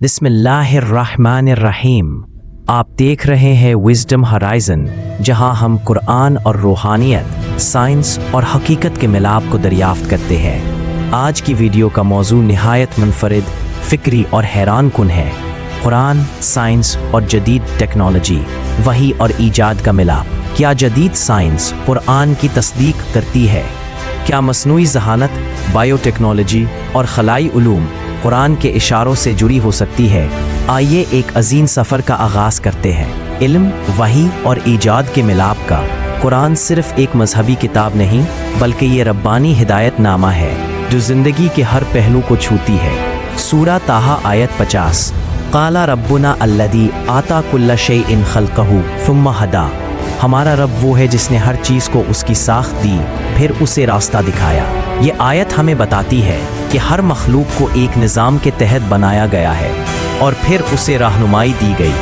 बिस्मिल्लाहिर्रहमानिर्रहीम। आप देख रहे हैं विजडम हराइजन, जहां हम कुरान और रूहानियत, साइंस और हकीकत के मिलाप को दरियाफ्त करते हैं। आज की वीडियो का मौजू निहायत मुनफरिद, फिक्री और हैरान कुन है। कुरान, साइंस और जदीद टेक्नोलॉजी, वही और ईजाद का मिलाप। क्या जदीद साइंस कुरान की तस्दीक करती है? क्या मसनूई ज़हानत, बायोटेक्नोलॉजी और खलाई उलूम कुरान के इशारों से जुड़ी हो सकती है? आइए एक अजीम सफ़र का आगाज़ करते हैं। इल्म, वही और ईजाद के मिलाप का। कुरान सिर्फ़ एक मजहबी किताब नहीं, बल्कि ये रब्बानी हिदायत नामा है जो ज़िंदगी के हर पहलू को छूती है। सूरा ताहा आयत 50। क़ाला रब्बुना अल्लज़ी आता कुल्ला शैइन ख़ल्क़हू सुम्मा हदा। हमारा रब वो है जिसने हर चीज़ को उसकी साख्त दी, फिर उसे रास्ता दिखाया। ये आयत हमें बताती है कि हर मखलूक को एक निज़ाम के तहत बनाया गया है और फिर उसे रहनुमाई दी गई।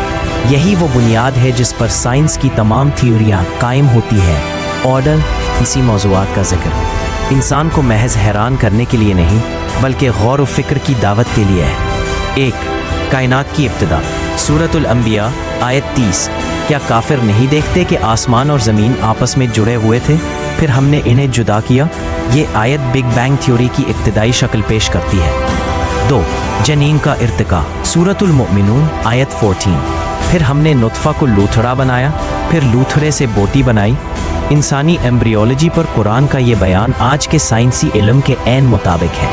यही वो बुनियाद है जिस पर साइंस की तमाम थ्योरियाँ कायम होती हैं। ऑर्डर, इसी मौज़ूआत का जिक्र इंसान को महज हैरान करने के लिए नहीं, बल्कि गौर व फिक्र की दावत के लिए है। 1. कायनात की इब्तिदा। सूरतुल अंबिया आयत 30। क्या काफिर नहीं देखते कि आसमान और ज़मीन आपस में जुड़े हुए थे, फिर हमने इन्हें जुदा किया? ये आयत बिग बैंग थ्योरी की इब्तिदाई शक्ल पेश करती है। 2. जनीन का इर्तिका। सूरतुल मुमिनून आयत 14। फिर हमने नुत्फ़ा को लूथड़ा बनाया, फिर लूथड़े से बोटी बनाई। इंसानी एम्ब्रियोलॉजी पर कुरान का ये बयान आज के साइंसी इल्म के ऐन मुताबिक है।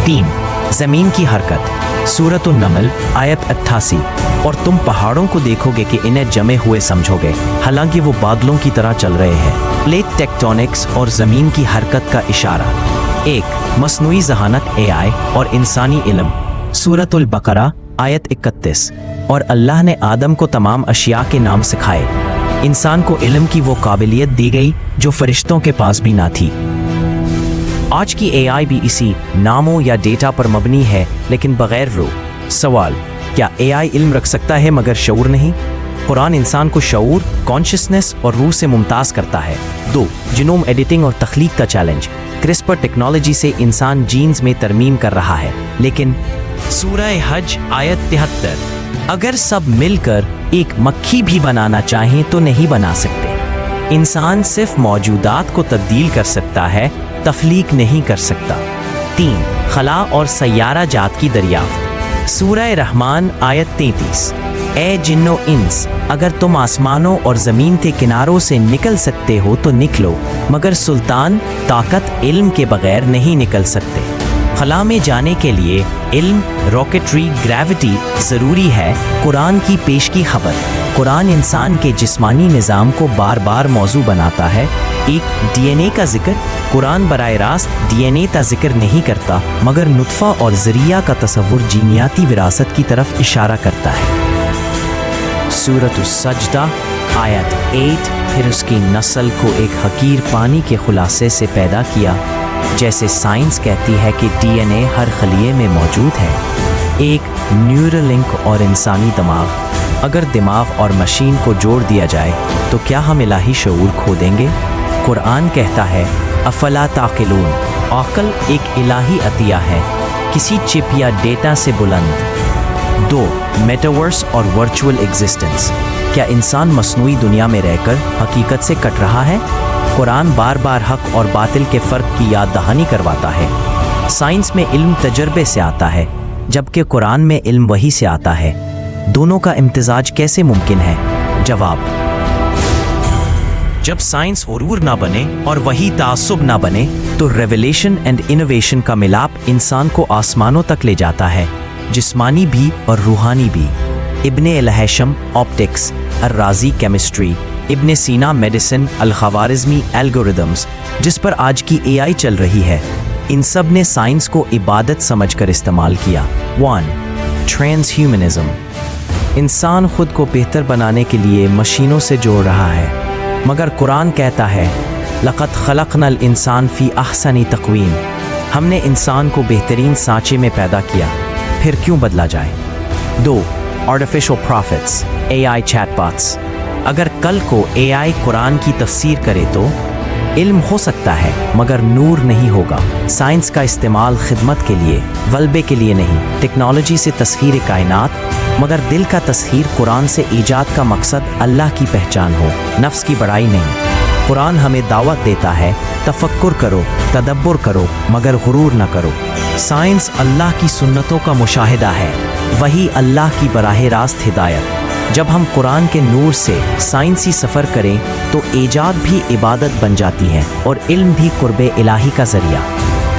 3. ज़मीन की हरकत। सूरतुन नमल आयत 88। और तुम पहाड़ों को देखोगे कि इन्हें जमे हुए समझोगे, हालांकि वो बादलों की तरह चल रहे हैं। प्लेट टेक्टोनिक्स और ज़मीन की हरकत का इशारा। 1. मसनूई ज़हानत AI और इंसानी इल्म। सूरतुल बकरा आयत 31। और अल्लाह ने आदम को तमाम अशिया के नाम सिखाए। इंसान को इल्म की वो काबिलियत दी गई जो फरिश्तों के पास भी ना थी। आज की AI भी इसी नामों या डेटा पर मबनी है, लेकिन बगैर रूह। सवाल, क्या AI इल्म रख सकता है मगर शऊर नहीं? कुरान इंसान को शऊर, कॉन्शियसनेस और रूह से मुमताज करता है। 2. जीनोम एडिटिंग और तख्लीक का चैलेंज। क्रिस्पर टेक्नोलॉजी से इंसान जीन्स में तरमीम कर रहा है, लेकिन सूरह हज आयत 73। अगर सब मिलकर एक मक्खी भी बनाना चाहें तो नहीं बना सकते। इंसान सिर्फ मौजूदात को तब्दील कर सकता है, तख्लीक नहीं कर सकता। 3. खला और सय्यारा जात की दरियाफ्त। सूरह रहमान आयत 33। ए जिन्नो इंस, अगर तुम आसमानों और ज़मीन के किनारों से निकल सकते हो तो निकलो, मगर सुल्तान, ताकत, इल्म के बगैर नहीं निकल सकते। खला में जाने के लिए इल्म, रॉकेटरी, ग्रेविटी ज़रूरी है। कुरान की पेशगी खबर। कुरान इंसान के जिस्मानी निज़ाम को बार बार मौजू बनाता है। 1. DNA का जिक्र। कुरान बराह रास्त DNA का जिक्र नहीं करता, मगर नुत्फ़ा और ज़रिया का तसव्वुर जीनियाती विरासत की तरफ इशारा करता है। सूरतुस सजदा आयत 8। फिर उसकी नस्ल को एक हकीर पानी के खुलासे से पैदा किया। जैसे साइंस कहती है कि DNA हर खलिए में मौजूद है। 1. न्यूरल लिंक और इंसानी दिमाग। अगर दिमाग और मशीन को जोड़ दिया जाए तो क्या हम इलाही शऊर खो देंगे? कुरान कहता है, अफला ताक़िलून, अक़ल एक इलाही अतिया है, किसी चिप या डेटा से बुलंद। 2. मेटावर्स और वर्चुअल एग्जिस्टेंस। क्या इंसान मसनूई दुनिया में रहकर हकीकत से कट रहा है? कुरान बार बार हक और बातिल के फ़र्क की याद दहानी करवाता है। साइंस में इल्म तजर्बे से आता है, जबकि कुरान में इल्म वही से आता है। दोनों का इम्तिजाज कैसे मुमकिन है? जवाब, जब साइंस हुरूर ना बने और वही तासुब ना बने, तो रेवलेशन एंड इनोवेशन का मिलाप इंसान को आसमानों तक ले जाता है, जिस्मानी भी और रूहानी भी। इब्ने अल-हैशम ऑप्टिक्स, अर्राजी केमिस्ट्री, इब्ने सीना मेडिसिन, अल-ख़वारिज़मी एल्गोरिदम्स, जिस पर आज की AI चल रही है, इन सब ने साइंस को इबादत समझकर इस्तेमाल किया। 1. ट्रांसह्यूमनिज़म। इंसान खुद को बेहतर बनाने के लिए मशीनों से जोड़ रहा है, मगर कुरान कहता है, लक़द ख़लक़नल इंसान फ़ी अहसनी तक़वीम। हमने इंसान को बेहतरीन सांचे में पैदा किया, फिर क्यों बदला जाए? 2. Artificial profits, AI chatbots. अगर कल को AI कुरान की तफसीर करे तो علم ہو سکتا ہے مگر نور نہیں ہوگا۔ سائنس کا استعمال خدمت کے لیے، غلبے کے لیے نہیں۔ ٹیکنالوجی سے تسخیر کائنات، مگر دل کا تسخیر قرآن سے ایجاد کا مقصد اللہ کی پہچان ہو، نفس کی بڑائی نہیں۔ قرآن ہمیں دعوت دیتا ہے، تفکر کرو، تدبر کرو، مگر غرور نہ کرو۔ سائنس اللہ کی سنتوں کا مشاہدہ ہے، وہی اللہ کی براہ راست ہدایت۔ جب ہم قرآن کے نور سے سائنسی سفر کریں تو ایجاد بھی عبادت بن جاتی ہے اور علم بھی قرب الہی کا ذریعہ۔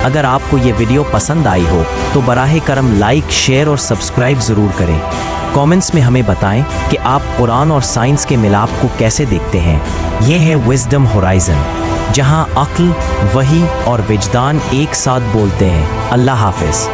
اگر آپ کو یہ ویڈیو پسند آئی ہو تو براہ کرم لائک، شیئر اور سبسکرائب ضرور کریں۔ کامنٹس میں ہمیں بتائیں کہ آپ قرآن اور سائنس کے ملاپ کو کیسے دیکھتے ہیں۔ یہ ہے وزڈم ہورائزن، جہاں عقل، وحی اور وجدان ایک ساتھ بولتے ہیں۔ اللہ حافظ۔